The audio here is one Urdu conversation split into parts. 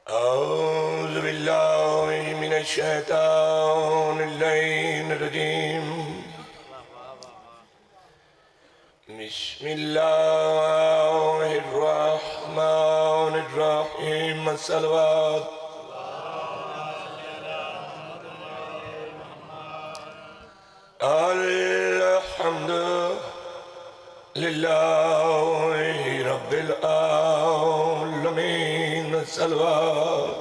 أعوذ بالله من الشيطان اللعين الرجيم بسم الله الرحمن الرحيم الصلوات الحمد لله رب العالمين الصلوات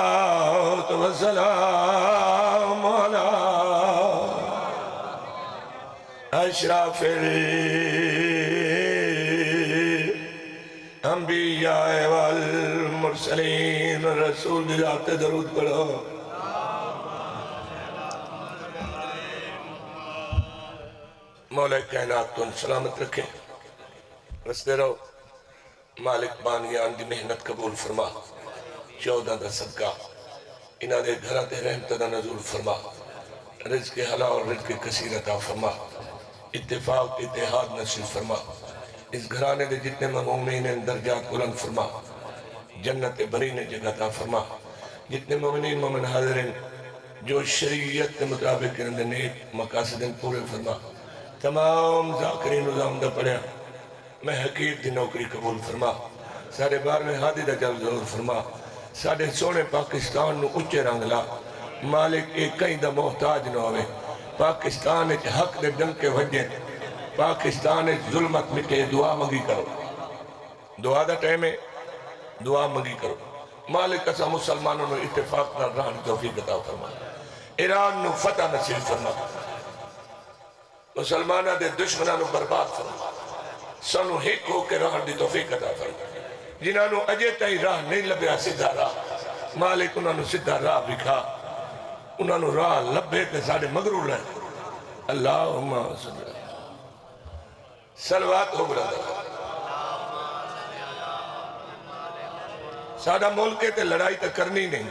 الصلاة والسلام على أشرف الأنبياء والمرسلين رسول اللہ تے درود پڑھو مولا کائنات تو سلامت رکھے رستے رہو مالک بانیان دی محنت قبول فرما 14 دا صدقہ انہاں دے گھراں تے رحمت دا نزول فرما رزق حلال اور رزق کثیر عطا فرما اتفاق اتحاد نصیب فرما اس گھرانے دے جتنے مومنین درجات بلند فرما جنت برین جگہ عطا فرما جتنے مومنین مومن حاضرین جو شریعت کے مطابق کرنے نیک مقاصد پورے فرما تمام ذاکرین نظام دا پڑھیا میں حقیق دی نوکری قبول فرما سارے بار میں ہادی دا جل ضرور فرما سارے سونے پاکستان نو اچھے رنگ لا مالک ایک کئی دا محتاج نہ ہوئے پاکستان ایک حق دے ڈنگ کے وجہ پاکستان ایک ظلمت مٹے دعا مگی کرو دعا دا ٹائم ہے دعا مگی کرو مالک اسا مسلمانوں نے اتفاق نہ رہن توفیق عطا فرما ایران نو فتح نصیب فرما مسلمانہ دے دشمنہ نو برباد فرما سانو ہیک ہو کے رہن دی توفیق عطا فرما جنہاں نو اجے تائی راہ نہیں لبیا سدھا راہ مالک انہاں نو سدھا راہ بکھا انہاں نو راہ لبے تے ساڑے مغرور رہے اللہم صلی اللہ صلوات ہو برادر سادہ ملک تے لڑائی تے کرنی نہیں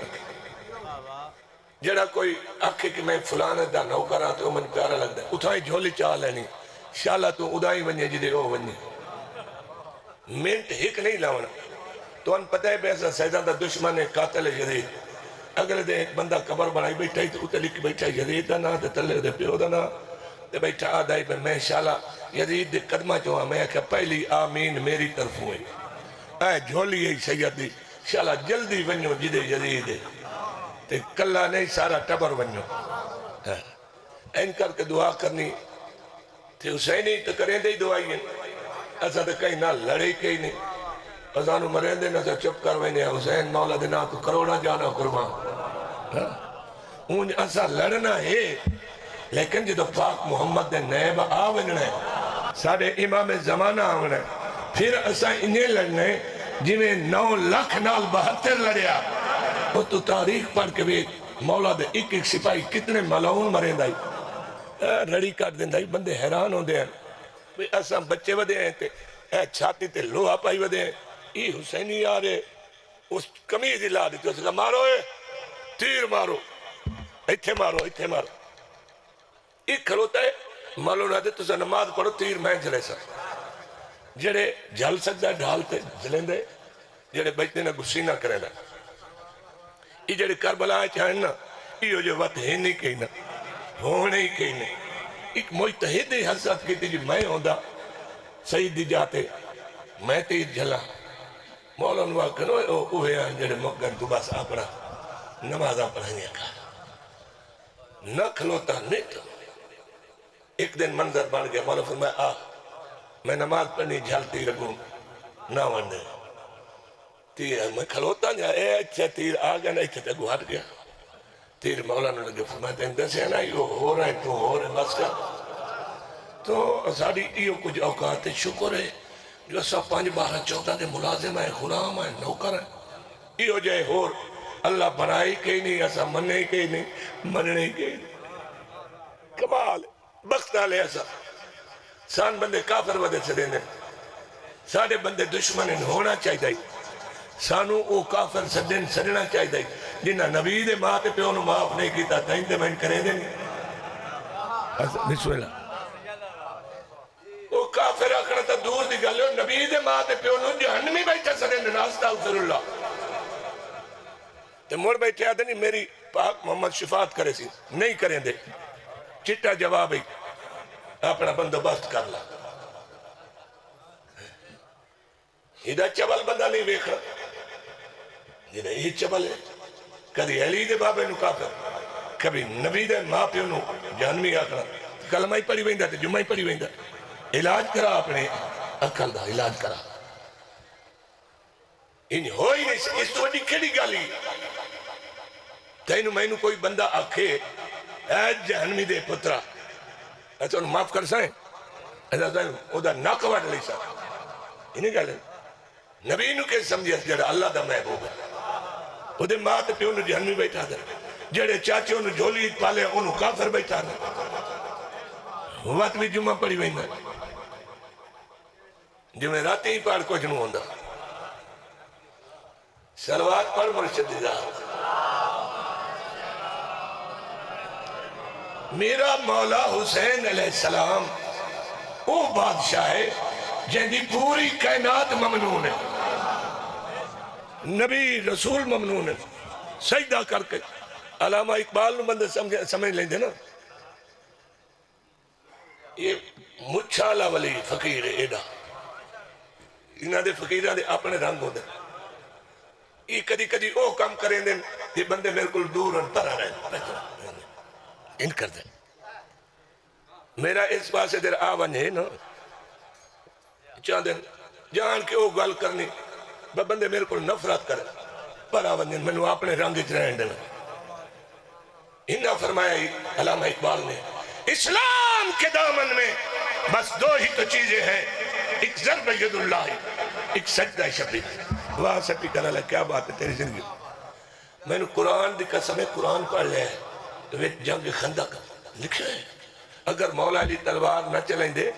جڑا کوئی آکھے کہ میں فلانے دا نوکر آتے ہو من پیارا لگ دے اتھائی جھولی چاہ لینی شاءاللہ تو ادائی ونجے جدے او ونجے منٹ ہک نہیں لاؤنا تو ان پتہ ہے بیسا سیدان دا دشمن قاتل یزید اگلے دے ایک بندہ قبر بنائی بیٹھا ہی تو اتنے لکھ بیٹھا یزید دا نا تے تلے دے پیو دا نا تے بیٹھا آدھائی پہ میں شاءاللہ یزید دے قدمہ چوہاں میں کہ پہلی آمین میری طرف ہوئی اے جھولی ہے سیدی شاءاللہ جلدی ونجو جدے یزید دے تے کلہ نہیں سارا ٹبر ونجو این کر کے دعا کرنی تے حسینی تو کریں دے دعائی ہیں ایسا تو کہیں نہ لڑے کہیں نہیں ازانو مرین دے نہ سے چپ کر وینے حسین مولا دینا تو کروڑا جانا قربان اون ایسا لڑنا ہے لیکن جدو پاک محمد دے نیب آونے ساڑھے امام زمانہ آونے پھر ایسا انہیں لڑنے جنہیں 9 لاکھ نال 72 لڑیا وہ تو تاریخ پڑھ کے بھی مولا دے ایک ایک سپاہی کتنے ملعون مرین دائی رڑی کر دیں دائی بندے حیران ہوں دے ہیں ایسا بچے ودے ہیں اے چھاتی تے لوہا پائی ودے ہیں ای حسینی آرے اس کمیز لا دیتے اس کا مارو ہے تیر مارو ایتھے مارو ایتھے مارو ایک کھلوتا ہے مالو نہ دے تو سے نماز پڑھو تیر میں جلے سا جڑے جھل سکتا ہے ڈھالتے جلیں دے جڑے بچنے نہ گسی نہ کرے نا ای جڑے کربلا چاہیں نا ایو جو وقت ہے نہیں کہیں نا ہونے ہی کہیں نہیں ایک مجتہد حضرت کی تھی جی میں ہوندہ سعید دی جاتے میں تیر جھلا مولا نوا کنو اوہے آن جڑے مگر تو بس آپڑا نمازہ پڑھائیں کا نہ کھلوتا نہیں تو ایک دن منظر بن گیا مولا فرمایا میں نماز پڑھنی جھلتی رکھوں نہ ورنے تیر میں کھلوتا نہیں اے اچھا تیر آگیا نہیں اچھا تیگو ہٹ گیا تیر مولا نے لگے فرمایا تین دے سے ہے نا یہ ہو رہا ہے تو ہو رہا ہے بس کا تو ساڑھی یہ کچھ اوقات شکر ہے جو سب 5-12-14 دے ملازم ہے غلام ہے نوکر ہے یہ ہو جائے ہور اللہ بنائی کہیں نہیں ایسا مننے کہیں نہیں مننے کہیں نہیں کمال بخت آلے ایسا سان بندے کافر ودے سے دینے ساڑھے بندے دشمن ہونا چاہیے سانو او کافر سدن سدنا چاہیے جنہ نبی دے ماں تے پہ انہوں معاف نہیں کیتا تائیں دے میں کرے دیں بسم اللہ او کافر آخنا تا دور دی گل ہے نبی دے ماں تے پیو نو جہنمی بیٹھا سنے ناستہ اغفر اللہ تے مڑ بیٹھے آدھے نہیں میری پاک محمد شفاعت کرے سی نہیں کریں دے چٹا جواب ہی اپنا بندوبست کر لا ادھا چبل بندہ نہیں ویکھا جنہ یہ چبل ہے کدی علی دے بابے نو کافر کبھی نبی دے ماں پیو نو جہنمی آخنا کلمہ ہی پڑھی ویندہ تے جمعہ ہی پڑھی ویندہ علاج کرا اپنے عقل دا علاج کرا ان ہوئی نہیں اس تو وڈی کھڑی گالی تینو میں نو کوئی بندہ آکھے اے جہنمی دے پترا ایسا انہوں معاف کر سائیں ایسا سائیں او دا ناک وڈ لئی سا انہیں گالے نبی نو کے سمجھے جڑا اللہ دا محبوب ہے او دے ماں تے پیو نو جہنمی بیٹھا دے جڑے چاچے انہوں جھولی پالے انہوں کافر بیٹھا دے وقت بھی جمعہ پڑھی ویندہ جمعہ راتے ہی پاڑ کچھ نو ہوندہ سلوات پڑھ مرشد ذات میرا مولا حسین علیہ السلام وہ بادشاہ ہے جن دی پوری کائنات ممنون ہے نبی رسول ممنون ہے سجدہ کر کے علامہ اقبال نو بندے سمجھ لیں دے نا یہ مچھالا ولی فقیر ہے ایڈا انہاں دے فقیران دے اپنے رنگ ہو دے یہ کدی کدی او کام کریں دیں یہ بندے میرے کل دور اور پرا رہے ان کر دیں میرا اس پاسے دیر آون ہے نا چاہ دیں جان کے او گل کرنی بندے میرے کل نفرت کرے پر آون دیں میں نے اپنے رنگ اچھ رہن دینا انہا فرمایا ہی علامہ اقبال نے اسلام کے دامن میں بس دو ہی تو چیزیں ہیں ایک ضرب ید اللہ ایک سجدہ شبی واہ سپی کہنا لگا کیا بات ہے تیری زندگی میں نے قرآن دی قسم قرآن پڑھ لیا ہے وہ جنگ خندق لکھا ہے اگر مولا علی تلوار نہ چلیں دے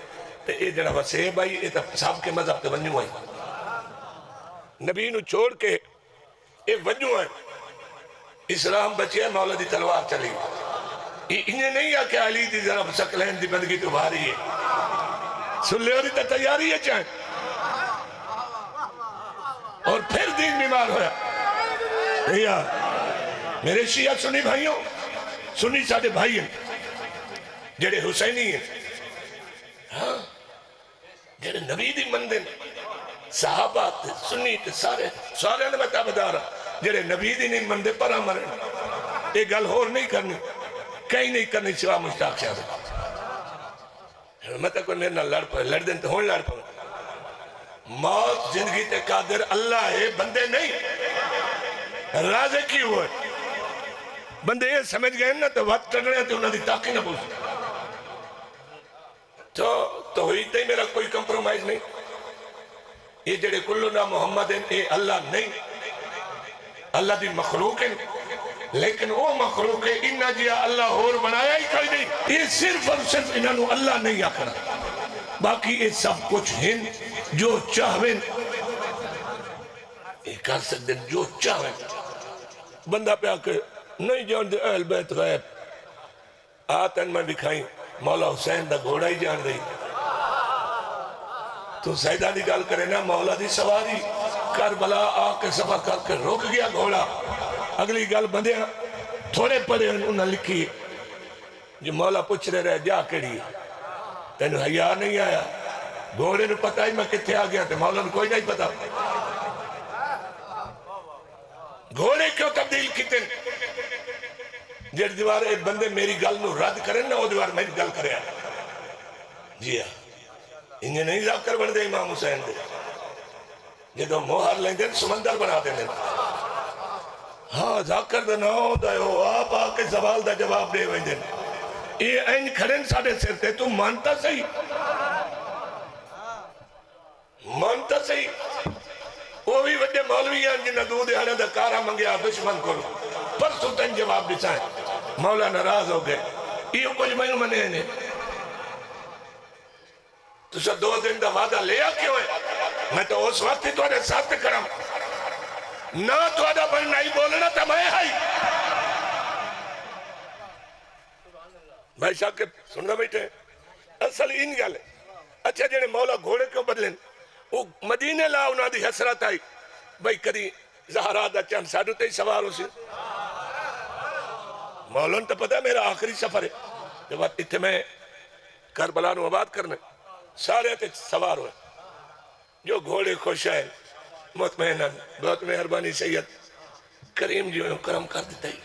تو یہ جڑا وسیب آئی یہ تو صاحب کے مذہب تے ونجو آئی نبی نو چھوڑ کے یہ ونجو آئی اسلام بچے مولا دی تلوار چلی انہیں نہیں ہے کہ علی دی ذرا سکلین دی بندگی تو بھاری ہے سن لے اور اتنا تیاری ہے چاہیں اور پھر دین بیمار ہویا یا میرے شیعہ سنی بھائیوں سنی ساڑھے بھائی ہیں جڑے حسینی ہیں ہاں جڑے نبی دی مندن صحابہ تے سنی تے سارے نے میں تابدارا جڑے نبی دی نہیں مندے پر آمرن ایک گل ہور نہیں کرنی کہیں نہیں کرنی سوا مشتاق شاہ میں تک کوئی میرے نہ لڑ پائے لڑ دیں تو ہون لڑ پائے موت زندگی تے قادر اللہ ہے بندے نہیں رازے کی ہوئے بندے یہ سمجھ گئے نا تو وقت ٹرنے تھے انہوں نے تاقی نہ پوچھ تو ہوئی تے میرا کوئی کمپرومائز نہیں یہ جڑے کلنا محمد ہیں یہ اللہ نہیں اللہ دی مخلوق ہیں لیکن وہ مخلوق ہے انہا جیا اللہ اور بنایا ہی کوئی نہیں یہ صرف اور صرف انہوں نے اللہ نہیں آکھنا باقی یہ سب کچھ ہیں جو چاہویں یہ کر سکتے جو چاہویں بندہ پہ آکے نہیں جان دے اہل بیت غیب آتن میں دکھائیں مولا حسین دا گھوڑا ہی جان رہی تو سیدہ دی گال کرے نا مولا دی سواری کربلا آکے سفر کر کے روک گیا گھوڑا اگلی گال بندے تھوڑے پڑے انہوں نے لکھی جو مولا پوچھ رہے جا کڑی تینو حیاء نہیں آیا گھوڑے نے پتہ ہی میں کتے آ گیا تھے مولا نے کوئی نہیں پتا گھوڑے کیوں تبدیل کیتے جڑ دیوار ایک بندے میری گل نو رد کریں نا وہ دیوار میری گل کرے جی ہاں انہیں نہیں ذاکر بن دے امام حسین دے جدو موہر لیں دے سمندر بنا دیں دے ہاں ذاکر دے ناؤ دے ہو آپ آکے سوال دا جواب دے وہیں دے یہ این کھڑن ساڑھے سر تے تو مانتا صحیح مانتا صحیح وہ بھی وڈے مولوی ہیں جنہ دو دے ہڑے دا کارا منگیا دشمن کو پر سلطن جواب دسائیں مولا ناراض ہو گئے یہ کچھ میں منے نے تو سا 2 دن دا وعدہ لیا کیوں ہے میں تو اس وقت ہی توڑے ساتھ کرم نہ توڑا بننا ہی بولنا تھا میں ہائی بھائی شاہ کے سننا بیٹھے اصل ان گالے اچھا جنے مولا گھوڑے کیوں بدلن وہ مدینے لا انہاں دی حسرت آئی بھئی کدی زہرا دا چند ساڑھو تے سوار ہو سی مولان تو پتہ ہے میرا آخری سفر ہے جب وقت اتھے میں کربلا نو آباد کرنے سارے تے سوار ہوئے جو گھوڑے خوش آئے مطمئنن بہت مہربانی سید کریم جو کرم کر دیتا ہی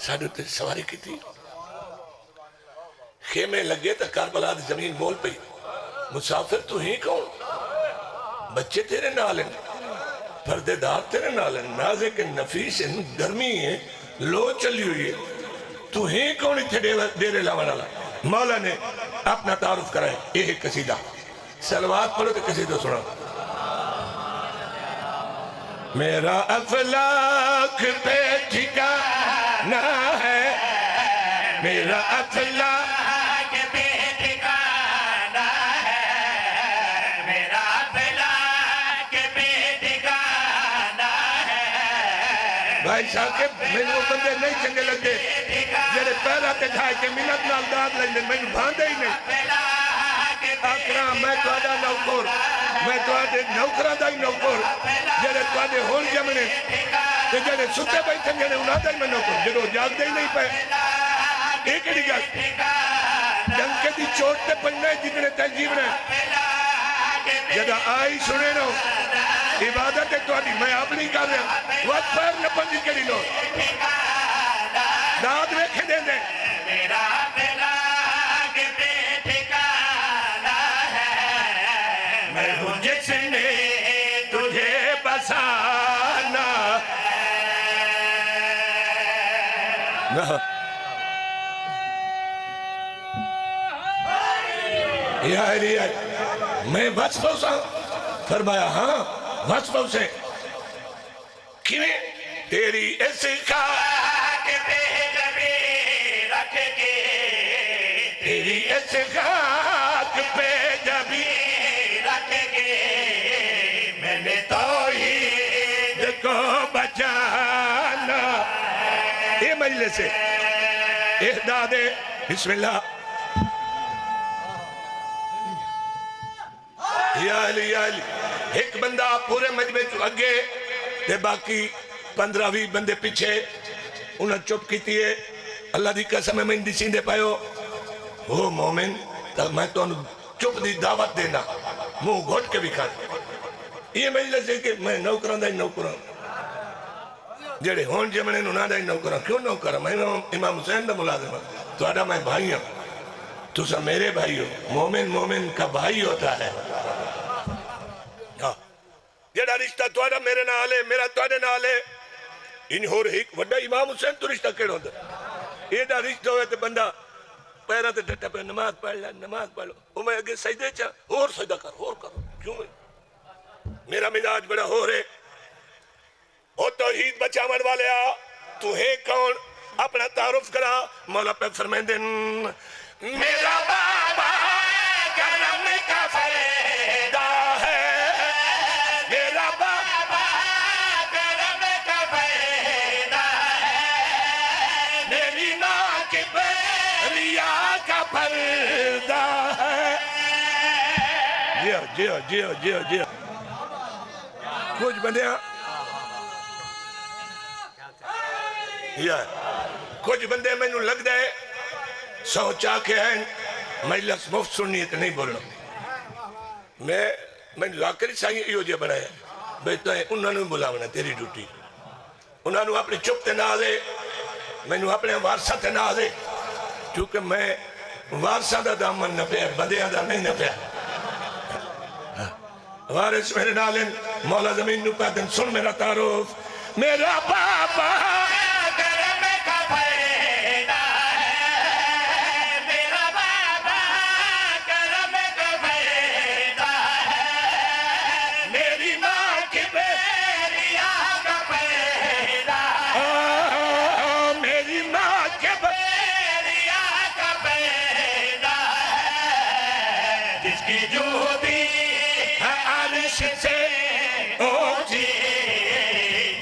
ساڑھو تے سواری کی تھی خیمے لگے تا کربلا دی زمین بول پئی مسافر تو ہی کون بچے تیرے نالن پردے دار تیرے نالن نازک نفیس گرمی ہے لو چلی ہوئی ہے تو ہی کون اتھے دیرے لاوانا لا مولا نے اپنا تعارف کرائے ایک قصیدہ سلوات پڑھو تو قصیدہ سنا میرا افلاک پہ ٹھکانہ ہے میرا افلاک پہ ٹھکانہ ہے میرا افلاک پہ ٹھکانہ ہے بھائی صاحب میں وہ بندے نہیں چنگے لگے جیرے پہلا تے جھائے کے منت نال داد لگنے میں بھاندے ہی نہیں اکرام میں تو آدھا نوکور میں تو آدھے نوکران دا ہی نوکور جیرے تو آدھے ہون جمنے جیرے ستے بیٹھیں جیرے انہاں دا ہی میں نوکور جیرے جاگ دے ہی نہیں پہ ایک اڑی گا جنگ کے دی چوٹ تے پڑھنے جتنے تہذیب نے جدہ آئی سنے نو عبادت ہے تو آدھی میں آپ نہیں کر رہا وقت پر نہ پنجی کری لو داد رکھے دیں دیں میرا فلاک پہ ٹھکانہ ہے میں ہوں جس نے تجھے بسانا یا علی میں بس پہنچا فرمایا ہاں بس پہنچے کیویں تیری اس خاک پہ جبی رکھ کے تیری اس خاک پہ جبی رکھ کے میں نے توحید کو بچانا یہ مجلس ہے احداد بسم اللہ یا علی یا علی ایک بندہ پورے مجمع چو اگے تے باقی 15-20 بندے پیچھے انہاں چپ کیتی ہے اللہ دی قسم میں اندی سیندے پائیو وہ مومن تا میں تو انہوں چپ دی دعوت دینا منہ گھوٹ کے بھی کھاتے یہ مجلس ہے کہ میں نوکران دا ہی نوکران جڑے ہون جمنے نہ دا ہی نوکران کیوں نوکران میں امام حسین دا ملازم تو آدھا میں بھائی ہوں تو سب میرے بھائی ہو مومن مومن کا بھائی ہوتا ہے جڑا رشتہ توڑا میرے نالے میرا توڑے نالے انہی ہو رہی وڈا امام حسین تو رشتہ کیڑ ہوتا یہ دا رشتہ ہوئے تے بندہ پیرہ تے ڈٹا پہ نماز پڑھ لیا نماز پڑھ لو وہ میں اگے سجدے چاہ اور سجدہ کر اور کرو کیوں ہے میرا مزاج بڑا ہو رہے او توحید بچامن والے آ تو ہے کون اپنا تعارف کرا مولا پہ فرمائن دن میرا بابا کرم کا فیدہ ہے میرا بابا کرم کا فیدہ ہے میری ماں کی ریا کا پردہ ہے جیو کچھ بندیاں کچھ بندے میں نو لگ دے سوچا کے ہیں مجلس مفت سننی ہے تو نہیں بولنا میں لاکری سائیں ایو جے بنایا بیتا ہے انہوں نے بلاونا تیری ڈیوٹی انہوں نے اپنی چپ تے نہ دے میں نے اپنے وارثہ تے نہ دے کیونکہ میں وارثہ دا دامن نہ پیا بندیاں دا نہیں نہ پیا وارث میرے نالن مولا زمین نو پیدن سن میرا تعارف میرا بابا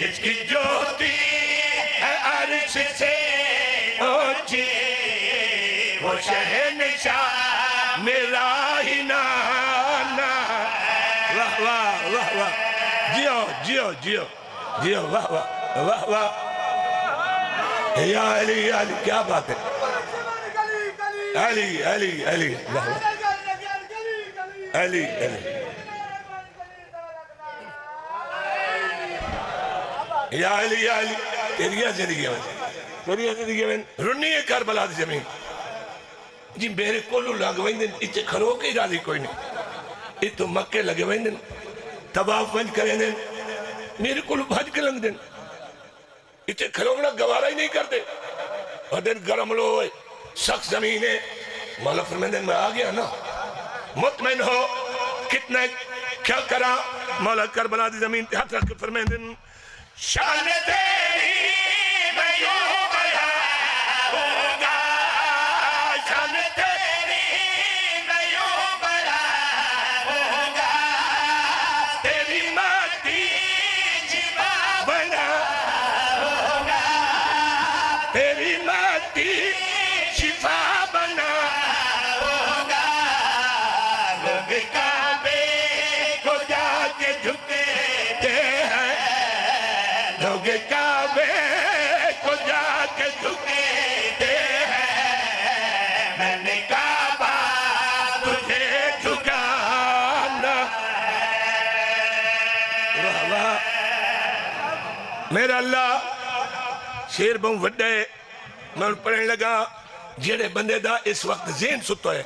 جس کی جوتی ہے عرش سے اونچی وہ شہنشاہ میرا ہی نام واہ واہ واہ واہ جیو جیو جیو جیو واہ واہ واہ واہ یا علی یا علی کیا بات ہے علی علی علی واہ واہ علی علی یا علی یا علی تیری زندگی میں رنی ہے کربلا دی زمین جی میرے کولو لگ ویندن اچھے کھلو کے راضی کوئی نہیں اتو مکے لگے ویندن طواف ونج کریں دن میرے کولو بھج کے لنگ دن اتھے کھلوگنا گوارا ہی نہیں کرتے اور دن گرم لو ہوئے سخت زمین ہے مولا فرمیندن میں آگیا نا مطمئن ہو کتنا کیا کرا مولا کربلا دی زمین تے ہاتھ رکھ کے فرمیندن شان تیری میں یوں بڑھا ہوگا شان تیری میں یوں بڑھا ہوگا تیری ماتی جیوا بنا ہوگا تیری ماتی شفا بنا ہوگا لوگ کعبے کو جا کے جھکتے ہیں لوگ کعبے کو جا کے جھکتے ہیں میں نے کعبہ تجھے جھکانا میرا اللہ شیر بہوں وڈے میں ان پڑھنے لگا جیڑے بندے دا اس وقت ذہن ستا ہے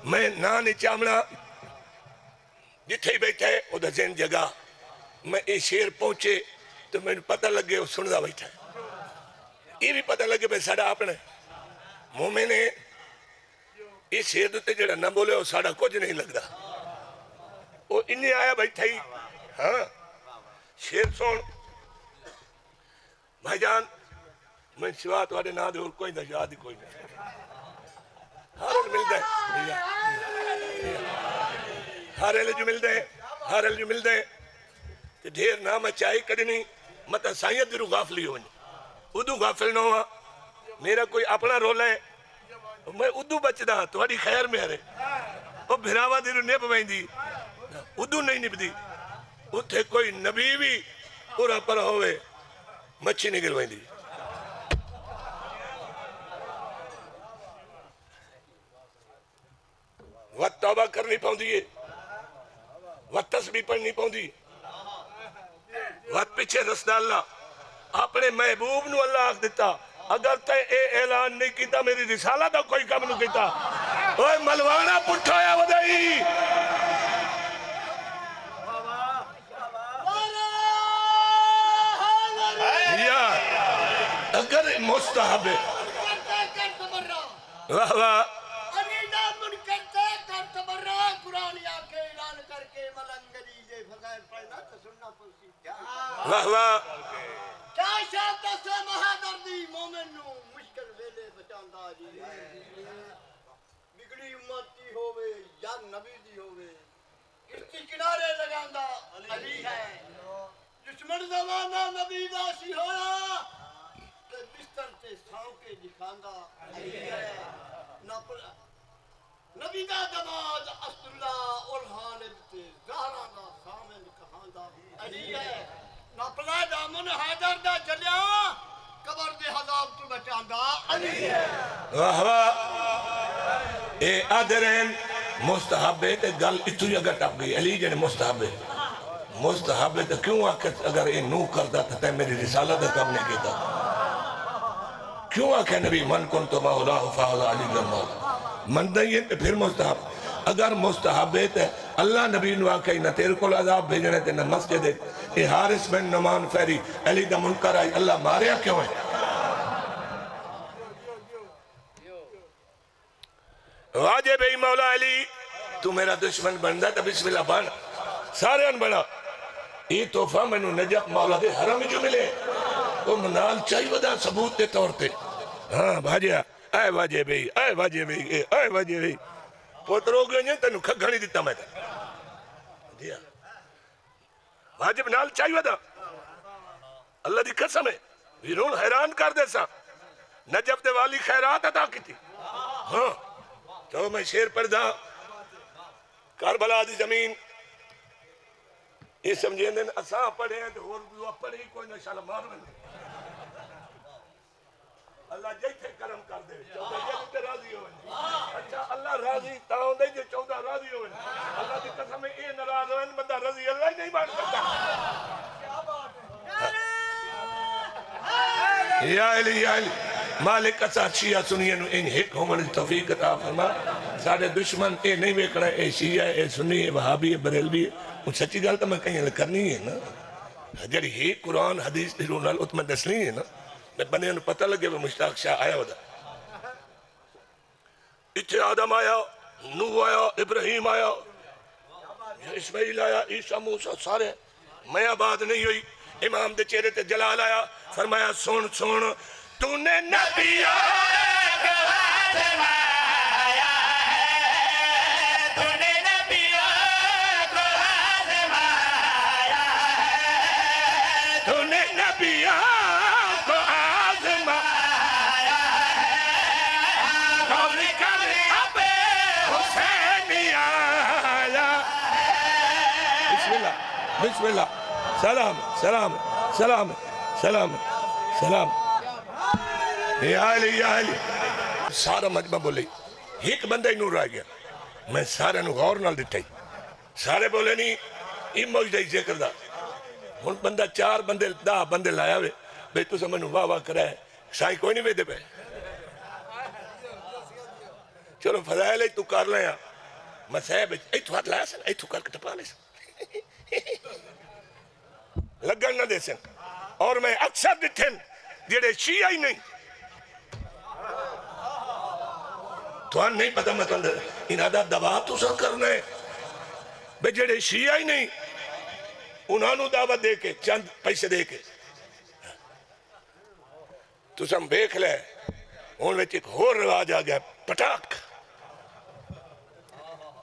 میں نانی چامڑا جتھے ہی بیٹھا ہے وہ دا ذہن جگہ میں یہ شیر پہنچے تو میں پتہ لگے وہ سندا بیٹھا ہے یہ بھی پتہ لگے بھئی ساڑا اپنے مومن ہے یہ شیر دوتے جڑا نہ بولے وہ ساڑا کچھ نہیں لگدا وہ انہیں آیا بیٹھا ہی ہاں شیر سن بھائی جان میں سوا تواڈے نہ دے اور کوئی نہ یاد ہی کوئی نہیں ہر ملدا ہے ہر جو ملدا ہے ہر جو ملدا ہے کہ ڈھیر نام چاہی کڑنی مطلب سائیت درو غافلی ہو ادو غافل نہ ہوا میرا کوئی اپنا رول ہے میں ادو بچدا تواڈی خیر میں ہرے وہ بھراوا درو نب ویندی ادو نہیں نبدی اتھے کوئی نبی بھی پورا پر ہوئے مچھی نکل ویندی وقت توبہ کرنی پاؤندی ہے وقت تسبیح پڑھنی پاؤندی وقت پیچھے رسدہ اللہ اپنے محبوب نو اللہ آکھ دیتا اگر تے اے اعلان نہیں کیتا میری رسالہ دا کوئی کم نو کیتا اوہ ملوانا پٹھایا ودائی یا اگر مستحب ہے واہ واہ واہ واہ کیا شاہد دسے مہادردی مومن نو مشکل ویلے بچاندہ جی بگڑی امتی ہوئے یا نبی دی ہوئے اس کی کنارے لگاندہ علی ہے دشمن زمانہ نبی دا سی ہویا کہ بستر تے ساؤں کے دکھاندہ علی ہے نبی دا دماد عبداللہ اولہان ابتے زہرہ دا سامن کہاندہ علی ہے ناپلا دامن حیدر دا چلیا قبر دے حضاب تو بچاندہ علی ہے واہ واہ اے آدھرین مستحب ہے تے گل اتو جگہ ٹپ گئی علی جنے مستحب ہے مستحب ہے تو کیوں آکھ اگر اے نو کردہ تھا میری رسالہ دا کام نہیں کیتا کیوں آکھ نبی من کن تو مولا فاض علی جمال من دئیے تے پھر مستحب اگر مستحب ہے تے اللہ نبی نو آکھائی نہ تیر کو عذاب بھیجنے تے نہ مسجد ہے اے حارس بن نمان فیری علی دا منکر آئی اللہ ماریا کیوں ہے واجب ہے مولا علی تو میرا دشمن بندہ تا بسم اللہ بان سارے ان بنا یہ توفہ میں نو نجف مولا دے حرم جو ملے تو منال چاہی ودا ثبوت دے طور تے ہاں بھاجیا اے واجب بھئی اے واجب بھئی اے واجب بھئی پوترو گئے نہیں تنو کھگھنی دیتا میں دیا واجب نال چاہی ودا اللہ دی قسم ہے ویرون حیران کر دے سا نجف دے والی خیرات عطا کی تھی ہاں تو میں شیر پردہ کربلا دی زمین یہ سمجھیں دن اساں پڑھے ہیں تو اور بھی پڑھے ہی کوئی نہ شالا مار بنے اللہ جیتھے کرم کر دے 14 جیتے راضی ہوئے اچھا اللہ راضی تاؤں دے جو 14 راضی ہوئے اللہ کی قسم میں اے ناراض ہوئے بندہ رضی اللہ ہی نہیں بان کرتا یا علی مالک اسا شیعہ سنیے نو ان ایک ہومن توفیق عطا فرما ساڑے دشمن اے نہیں ویکھنا اے شیعہ اے سنی اے وہابی اے بریلوی ان سچی گل تو میں کہیں کرنی ہے نا جڑی ہی قرآن حدیث دی رونال ات میں دسنی ہے نا میں بندے انہوں پتہ لگے وہ مشتاق شاہ آیا ہوتا اتھے آدم آیا نوح آیا ابراہیم آیا اسماعیل آیا عیسیٰ موسیٰ سارے میں آباد نہیں ہوئی امام دے چہرے تے جلال آیا فرمایا سن سن تو نے نبی آیا تو نے نبی کو آزمایا تو نے نبی کو آزمایا قول کر اب حسین آیا بسم اللہ بسم اللہ سلام سلام سلام سلام سلام یا علی سارا مجمع بولے ایک بندہ ہی نور آ گیا میں سارے نو غور نال دٹھائی سارے بولے نہیں یہ موجدہ ہی ذکر دا ہن بندہ 4 بندے 10 بندے لایا ہوئے بھئی تو سمجھ واہ واہ کرا ہے سائی کوئی نہیں ویدے پہ چلو فضائل ہے تو کر لیں میں صاحب ای تو ہاتھ لایا سن ای تو کر کے ٹپا لے سن لگن نہ دے سن اور میں اکثر دٹھن جیڑے شیعہ ہی نہیں تو ہاں نہیں پتا میں تو اندر انہاں دعویٰ تو سن کرنا ہے بے جیڑے شیعہ ہی نہیں انہاں نو دعوت دے کے چند پیسے دے کے تو سم بیک لے ان میں ایک اور رواج آ گیا پٹاک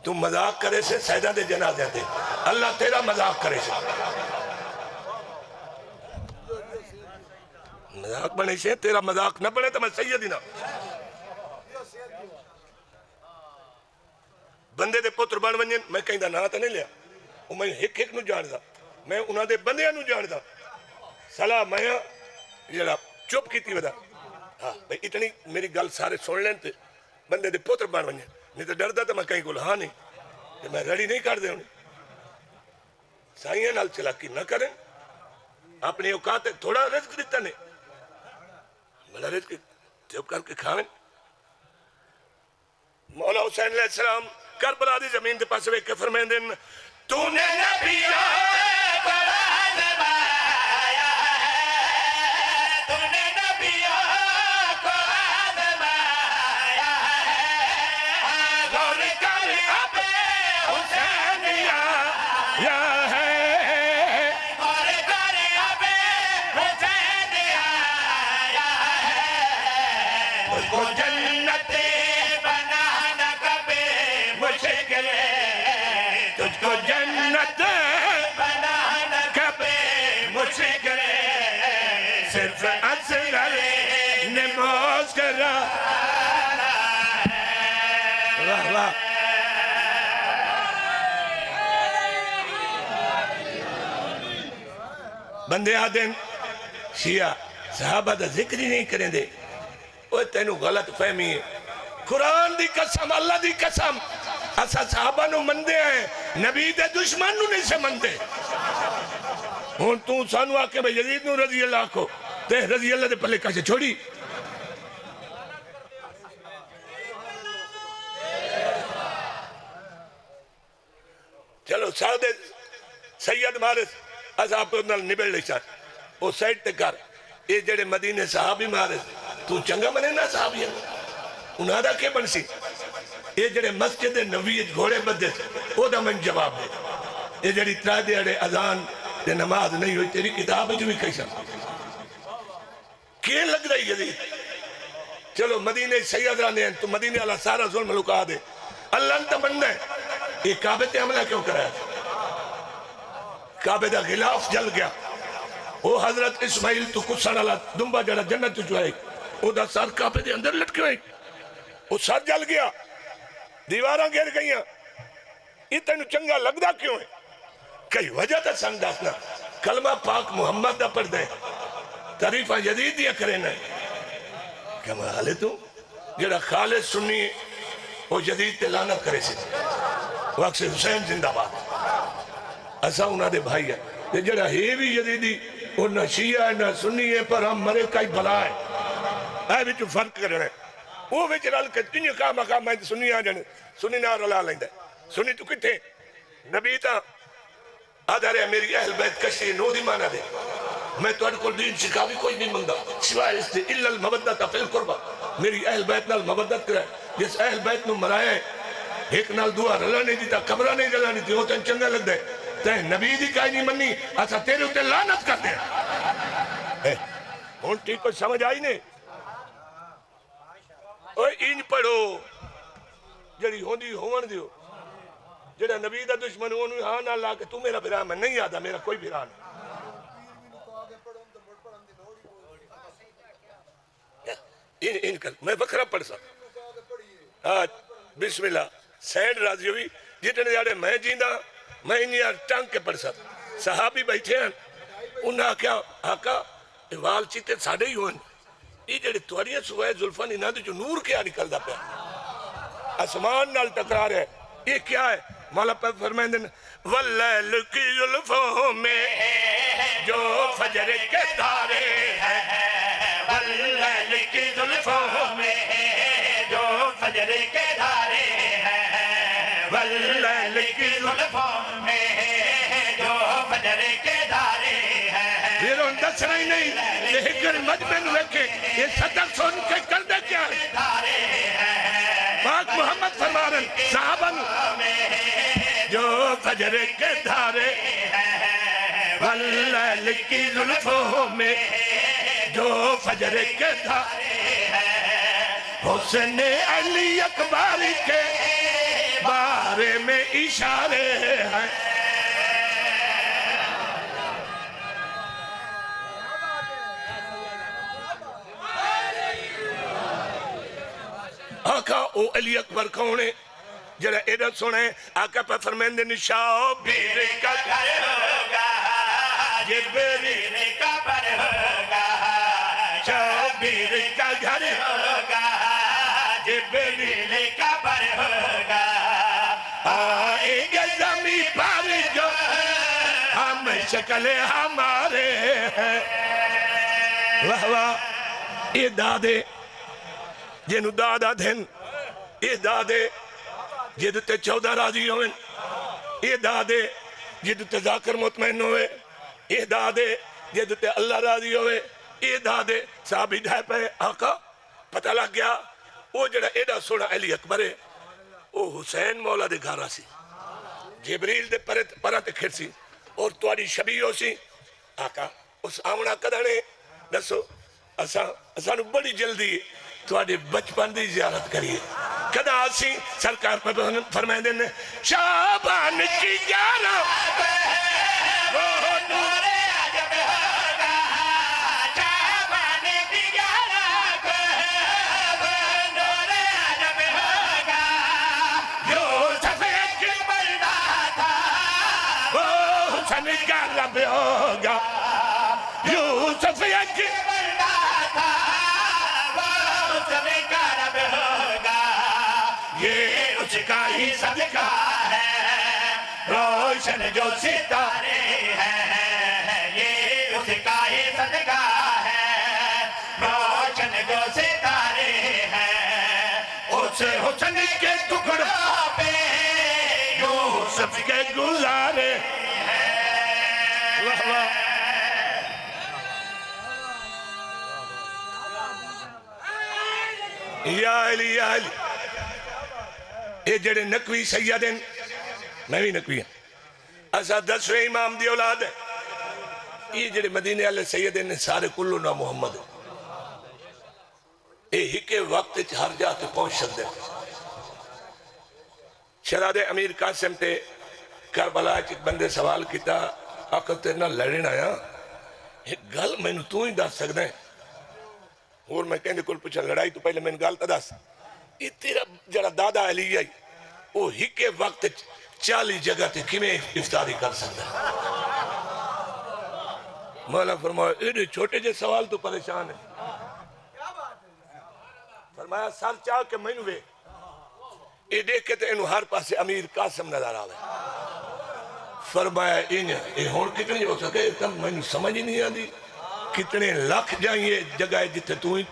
تم مذاق کرے سے سیدہ دے جنازے دے اللہ تیرا مذاق کرے سے مذاق بنے سے تیرا مذاق نہ بنے تو میں سیدی نہ بندے دے پتر بن ونجن میں کہیں دا نہ تا نہیں لیا وہ میں ایک ایک نو جان دا میں انہاں دے بندے نو جان دا سلام میں یہ چپ کی تھی ودا ہاں بھئی اتنی میری گل سارے سن لین تے بندے دے پتر بن ونجن نہیں تو ڈر دا تو میں کہیں گول ہاں نہیں کہ میں ریڈی نہیں کر دے انہیں سائیں نال چلاکی نہ کریں اپنی اوقات تھوڑا رزق دیتا نہیں بڑا رزق جب کر کے کھاویں مولا حسین علیہ السلام کربلا دی زمین دے پاس ویک کے فرمائیں دن تو نے نبی کو آزمایا ہے تو نے نبی کو آزمایا ہے غور کر اب حسین یا ہے غور کر اب حسین آیا ہے اس کو جنت بنانا کبھی مشکل ہے تجھ کو جنت بنانا کبھی مشکل ہے صرف اصغر نماز کرا واہ واہ بندے آدھیں شیعہ صحابہ دا ذکر ہی نہیں کریں دے وہ تینو غلط فہمی ہے قرآن دی قسم اللہ دی قسم اسا صحابہ نو مندے ہیں نبی دے دشمن نو نہیں سے مندے ہون تو سانو آکے بھئی یزید نو رضی اللہ کو تے رضی اللہ دے پلے کاشے چھوڑی چلو سادے سید مارس اصحاب کو نال نبل لے چاہ وہ سائٹ تے کر یہ جڑے مدینے صحابی مارس تو چنگا منے نا صحابی ہیں انہاں دا کے بنسی یہ جڑے مسجد نبی گھوڑے بدے او دا من جواب دے یہ جڑی ترا دیڑے اذان دے نماز نہیں ہوئی تیری کتاب جو بھی کیسا کیے لگ رہی ہے چلو مدینے سید رانے ہیں تو مدینے اللہ سارا ظلم لکا دے اللہ انتا بندہ ہے یہ کعبے تے حملہ کیوں کرایا کعبے دا غلاف جل گیا وہ حضرت اسماعیل تو کچھ سن اللہ دنبا جڑا جنت جو آئی وہ دا سار کعبے دے اندر لٹکے ہوئی وہ سار جل گیا دیواراں گر گئیاں یہ تینو چنگا لگدا کیوں ہے کئی وجہ تا سنگ داسنا کلمہ پاک محمد دا پڑھ دیں تعریفہ جدید دیا کریں کیا محال ہے تو جڑا خالص سنی وہ جدید تے لعنت کرے سے وقت سے حسین زندہ بات ایسا انہاں دے بھائی ہے جڑا ہی بھی جدیدی وہ نہ شیعہ ہے نہ سنی ہے پر ہم مرے کئی بلا ہے اے بھی جو فرق کر رہے ہیں وہ بھی رل کے تنیا کہا مقام میں سنی آ جانے سنی نہ رلا لیندہ سنی تو کتے نبی تا آدھارے ہے میری اہل بیت کشتی نو دی مانا دے میں تو اڑ کو دین سکھا بھی کوئی نہیں منگا سوائے اس دے اللہ المبدت فی القربہ میری اہل بیت نال مبدت کرے جس اہل بیت نو مرائے ہیں ایک نال دعا رلا نہیں دیتا قبرہ نہیں رلا نہیں تھی وہ تن چنگا لگ دے تے نبی دی کائی نہیں منی ایسا تیرے ہوتے لعنت کرتے ہیں ہون ٹھیک کو سمجھ آئی نہیں اوہ این پڑھو جڑی ہوندی ہون دیو جڑا نبی دا دشمن ہونوی ہاں نہ اللہ کہ تو میرا بھرا میں نہیں آدھا میرا کوئی بھرا نہیں ان کر میں بکرہ پڑھ سکتا بسم اللہ سینڈ راضی ہوئی جتنے جاڑے میں جیندہ میں انہی ٹانگ کے پڑھ سکتا صحابی بیٹھے ہیں انہاں کیا آقا وال چیتے ساڑھے ہی ہوئے یہ جڑے توڑیاں سوائے ظلفان انہاں دے جو نور کیا نکل دا پیا اسمان نال ٹکرار ہے یہ کیا ہے مولا پر فرمائیں دن واللیل کی ظلفوں میں جو فجر کے تارے ہیں واللیل کی ظلفوں میں جو فجر کے تارے ہیں واللیل کی ظلفوں میں جو فجر کے تارے ہیں یہ رون دس رہی نہیں لیکن مجمع نوکے یہ صدق سن کے کر دے کیا ہے پاک محمد فرما رہے صحابہ جو فجر کے دھارے واللیل کی ظلفوں میں جو فجر کے دھارے حسن علی اکبر کے بارے میں اشارے ہیں آقا او علی اکبر کونے جڑا ایڈا سنے آقا پہ فرمین دے شابیر کا گھر ہوگا جبریل کا پر ہوگا شابیر کا گھر ہوگا جبریل کا پر ہوگا آئیں گے زمین پر جو ہم شکل ہمارے ہیں واہ واہ یہ دادے جنو دادا دھن یہ دادے جدو تے 14 راضی ہوئے یہ دادے جدو تے ذاکر مطمئن ہوئے یہ دادے جدو تے اللہ راضی ہوئے یہ دادے صحابی ڈھائے پہ آقا پتہ لگ گیا وہ جڑا ایڈا سوڑا علی اکبر ہے وہ حسین مولا دے گھارا سی جبریل دے پرہ تے کھر سی اور تواری شبیہ ہو سی آقا اس آمنہ کدھانے دسو اسانو بڑی جلدی توڑے بچپن دی زیارت کریے کدا آسی سرکار پر فرمائے دینے شابان کی 11 وہ نور عجب ہوگا شابان کی 11 وہ نور عجب ہوگا یوسف ایک بلدہ تھا وہ حسن کا رب ہوگا یوسف ایک بلدہ تھا یہ اس کا ہی صدقہ ہے روشن جو ستارے ہیں یہ اس کا ہی صدقہ ہے روشن جو ستارے ہیں اس حسن کے ٹکڑوں پہ یوسف کے گزارے واہ واہ یا علی یا علی اے جڑے نقوی سیدن میں بھی نقوی ہیں ایسا 10ویں امام دی اولاد ہے یہ جڑے مدینے والے سیدن سارے کلو نا محمد اے ہی کے وقت ہر جاتے پہنچ سکتے شہزادے امیر قاسم تے کربلا چک بندے سوال کیتا آقا تے نہ لڑن آیا ایک گل میں تو ہی دس سکتا ہے اور میں کہنے کل پوچھا لڑائی تو پہلے میں نے گال تا دس یہ تیرا جڑا دادا علی آئی وہ ہی کے وقت 40 جگہ تے کیویں افطاری کر سکتا ہے؟ مولا فرمایا ایڈے چھوٹے جے سوال تو پریشان ہے. فرمایا سر چاہ کے میں وے یہ دیکھ کے تو انہوں ہر پاسے امیر قاسم نظر آوے. فرمایا یہ ہون کتنی ہو سکے تم میں سمجھ ہی نہیں آدھی کتنے لاکھ جائیں جگہ جتے تو ہی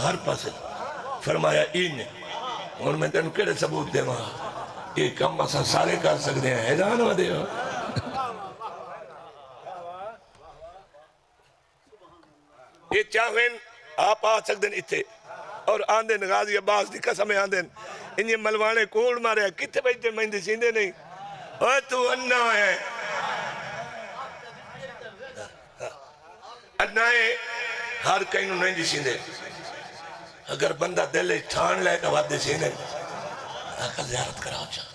ہر پاسے. فرمایا اور میں تینوں کیڑے ثبوت دے وہاں یہ کم اساں سارے کر سکتے ہیں حیران ہو دے ہو. یہ چاہویں آپ آ سکتے ہیں اتھے اور آندھن غازی عباس دی قسمیں آندھن انہیں ملوانے کوڑ مارے کتے بیٹھے مہندے سیندے نہیں اوہ تو انہ ہے انہ ہے ہر کہیں نہیں دی سیندے. اگر بندہ دلے ٹھان لائے تو وعدے سیندے آقا زیارت کراؤ چاہ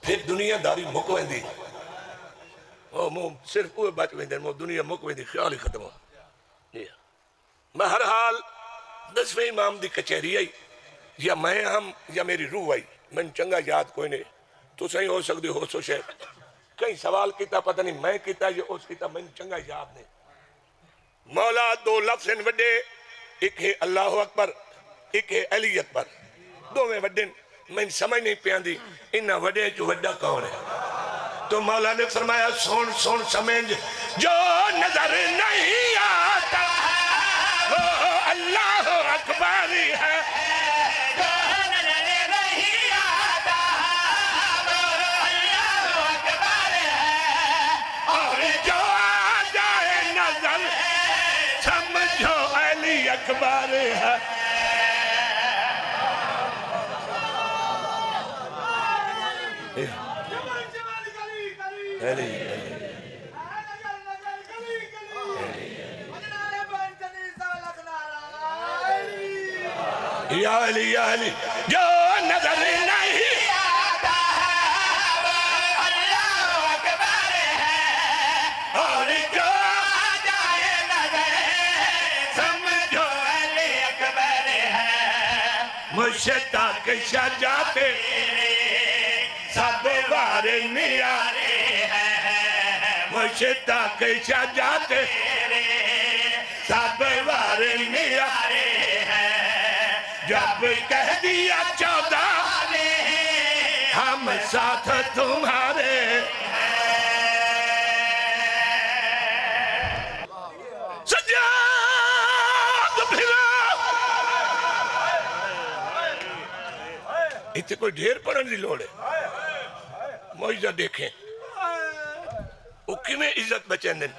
پھر دنیا داری مکویں دی صرف وہ بچ ویندے دنیا مکویں دی خیال ہی ختم ہو. بہرحال 10ویں امام دی کچہری آئی یا میں ہم یا میری روح آئی میں چنگا یاد کوئی نہیں تو صحیح ہو سکتی ہو سو شے کہیں سوال کیتا پتہ نہیں میں کیتا یا اس کیتا میں چنگا یاد نہیں. مولا 2 لفظ ہیں وڈے ایک ہے اللہ اکبر ایک ہے علی اکبر دو میں وڈے میں سمجھ نہیں پیاندی انہا وڈے جو وڈا کون ہے. تو مولا نے فرمایا سون سمجھ جو نظر نہیں آتا وہ اللہ اکبر ہے. جو نظر نہیں آتا وہ اللہ اکبر ہے اور جو آ جائے نظر سمجھو علی اکبر ہے. یا علی جو نظر نہیں آتا وہ اللہ اکبر ہے اور جو آ جائے نظر سمجھو علی اکبر ہے. مشتاق شجاعت سب بار نیارے ہیں مشتاق شجاعت سب بار نیارے ہیں. جب کہہ دیا 14 ہم ساتھ تمہارے سجاد پھرا اتنے کوئی ڈھیر پڑھن دی لوڑ ہے. معجزہ دیکھیں وہ کیویں عزت بچیں دن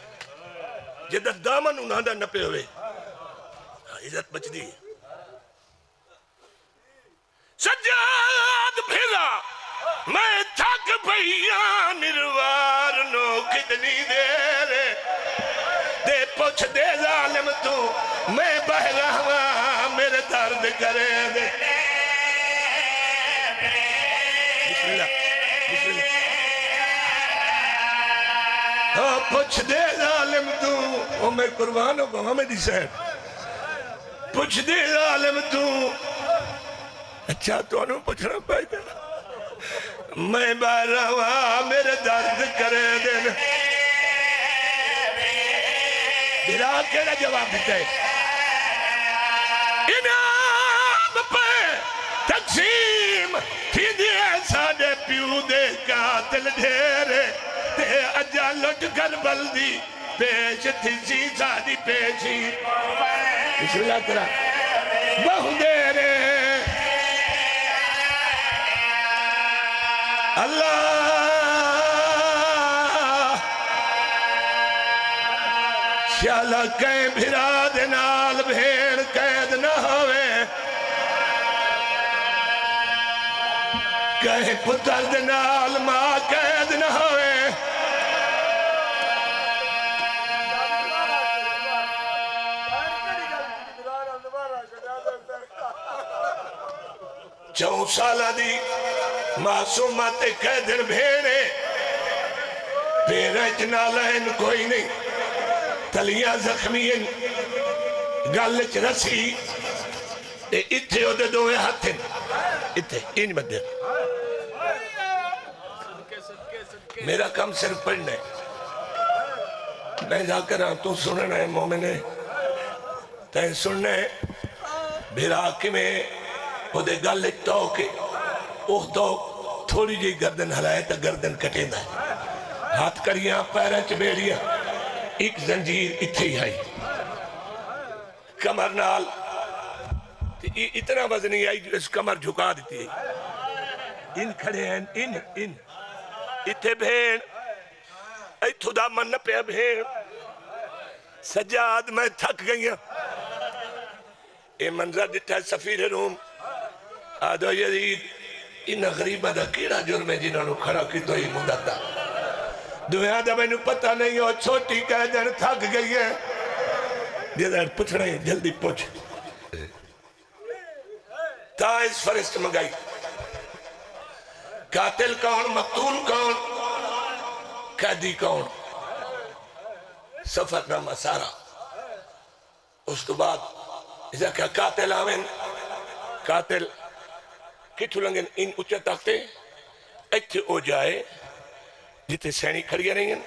جدہ دامن انہاں دا نپے ہوئے عزت بچ دی. سجاد پھرا میں تھک پہیا نروار نو کتنی دیر دے پوچھ دے ظالم تو میں بہ رہا میرے درد کرے دے. بسم اللہ بسم اللہ پوچھ دے ظالم تو وہ میں قربان ہوں ہمیں دی صاحب پوچھ دے ظالم تو اچھا تو انہوں پوچھنا پائی دے میں بارہ ہوا میرے درد کرے دن دیرا کیڑا جواب دیتا ہے انعام پہ تقسیم تھی دے ساڑے پیو دے قاتل دھیرے تے اجا لٹ کر بلدی پیش تھی سی ساڑی پیشی. بسم اللہ کرا بہو دے اللہ شالا کہیں بھرا دنال بھیڑ قید نہ ہوئے کہیں پتر دنال ماں قید نہ ہوئے. چون سالہ دی معصومات قیدر بھیڑے پیرج نالین کوئی نہیں تلیاں زخمین گلچ رسی اتھے ہو دے دوئے ہاتھیں اتھے ان بدے میرا کام صرف پڑھنا ہے میں جا کر تو سننا ہے مومنے تین سننا ہے بھیرا کی میں وہ دے گل ایک تو کہ اوہ تو تھوڑی جی گردن ہلائے تا گردن کٹے دا ہے ہاتھ کریاں پیریں چبیڑیاں ایک زنجیر اتھے ہی آئی کمر نال اتنا وزنی آئی جو اس کمر جھکا دیتی ہے ان کھڑے ہیں ان اتھے بھین ایتھو دا من پہ بھین سجاد میں تھک گئی ہوں اے منظر جتا ہے سفیر روم آدھو یزید ان غریبہ دا کیڑا جرم ہے جنہوں نے کھڑا کی تو ہی مدتا دنیا دا میں نے پتہ نہیں ہو چھوٹی کہہ جن تھک گئی ہے دیدہ پوچھ رہے ہیں جلدی پوچھ تائز فرست منگائی قاتل کون مقتول کون قیدی کون سفر نامہ سارا اس تو بعد اسا کیا قاتل آمین قاتل کتھو لنگن ان اچھا تاکتے ایتھے او جائے جتے سینی کھڑیا نہیں ہیں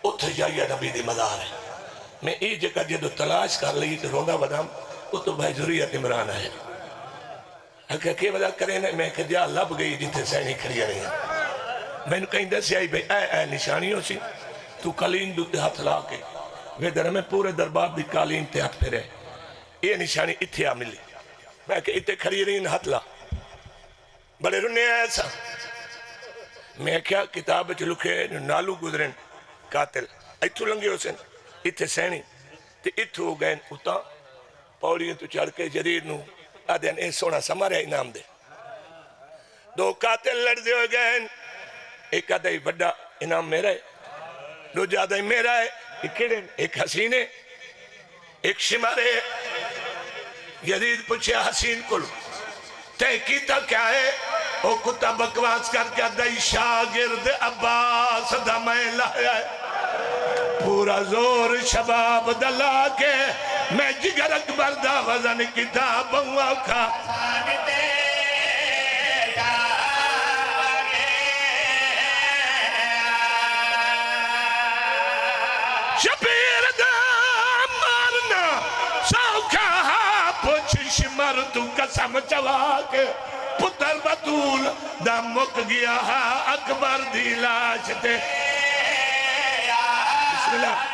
اتھے جائیہ نبی دی مدار ہے میں ای جگہ جدو تلاش کر لئی تو روندہ بدام وہ تو بھائی ضروریت عمران ہے اگر کہ وجہ کریں میں کہ جا لب گئی جتے سینی کھڑیا نہیں ہیں میں نے کہیں دس آئی بھئی اے نشانیوں سی تو قالین دو ہاتھ لا کے وہ در میں پورے دربار دی قالین تے ہاتھ پھرے یہ نشانی اتھے آ ملی میں کہ اتھے کھڑی رہی ہاتھ لا بڑے رنے ایسا میں کیا کتاب چلکے نالو گزرن قاتل ایتھو لنگے ہو سن اتھے سینی تے اتھو گئن اتا پوڑیاں تو چڑھ کے جدید نو آدھین اے سونا سمارے انعام دے دو قاتل لڑ دے ہو گئن ایک آدھائی بڑا انعام میرا ہے دو جادائی میرا ہے ایک حسینے ایک شمارے جدید پوچھے حسین کلو تحقیقہ کیا ہے او کتا بکواس کر کے دائی شاگرد عباس دا میں لایا ہے پورا زور شباب دلا کے میں جگر اکبر دا وزن کتاب ہوا کھا شبیر دا مارنا سوکھا پوچھ شمر تو قسم چوا کے پتر بطول دا مک گیا اکبر دی لاش تے بسم اللہ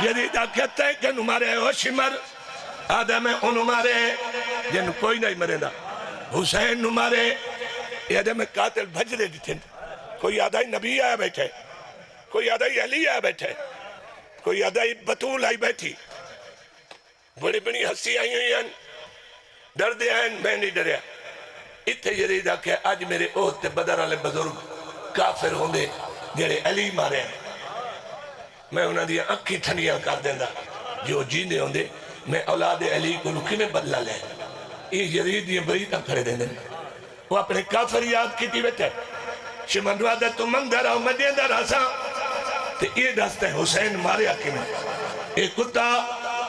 یدیدہ کہتا ہے کہ نمارے ہو شمر آدم نمارے جن کوئی نہیں مرے دا حسین نمارے یہ آدم قاتل بھجرے دیتے کوئی آدھائی نبی آیا بیٹھے کوئی آدھائی علی آیا بیٹھے کوئی آدھائی بطول آئی بیٹھی بڑی بڑی ہنسی آئی ہوئی ہیں ڈر دے ہیں میں نہیں ڈریا اتھے یریدہ کہ آج میرے عہد تے بدر والے بزرگ کافر ہوں دے جڑے علی مارے ہیں میں انہاں دیا اکھی تھنیاں کر دیندہ جو جیندے ہوں دے میں اولاد علی کو لکھی میں بدلہ لے یہ یرید یہ بری تک کھڑے دیندے وہ اپنے کافر یاد کی تھی بیٹھے شمن وعدہ تو مندر آؤ مدیندہ راسا تے یہ دستے حسین مارے آکے میں ایک کتا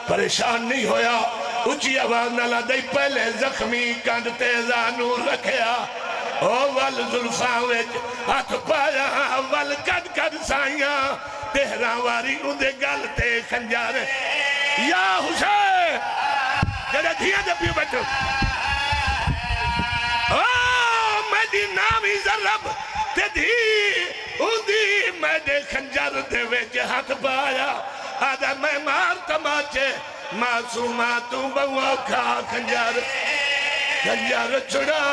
پریشان نہیں ہویا اچھی آواز نہ لدائی پہلے زخمی کانڈتے زانور رکھیا او وال ظلفاں ویچ ہاتھ پایا وال کد سائیاں تہران واری اندے گلتے خنجارے یا حسین جڑے دھیاں دے پیو بیٹھو میں دی نامی ضرب تے دھی اندی میں دے خنجر دے ویچ ہاتھ پایا آدھا میں مار تماچے معصوماتوں بہو کھا خنجر چھڑا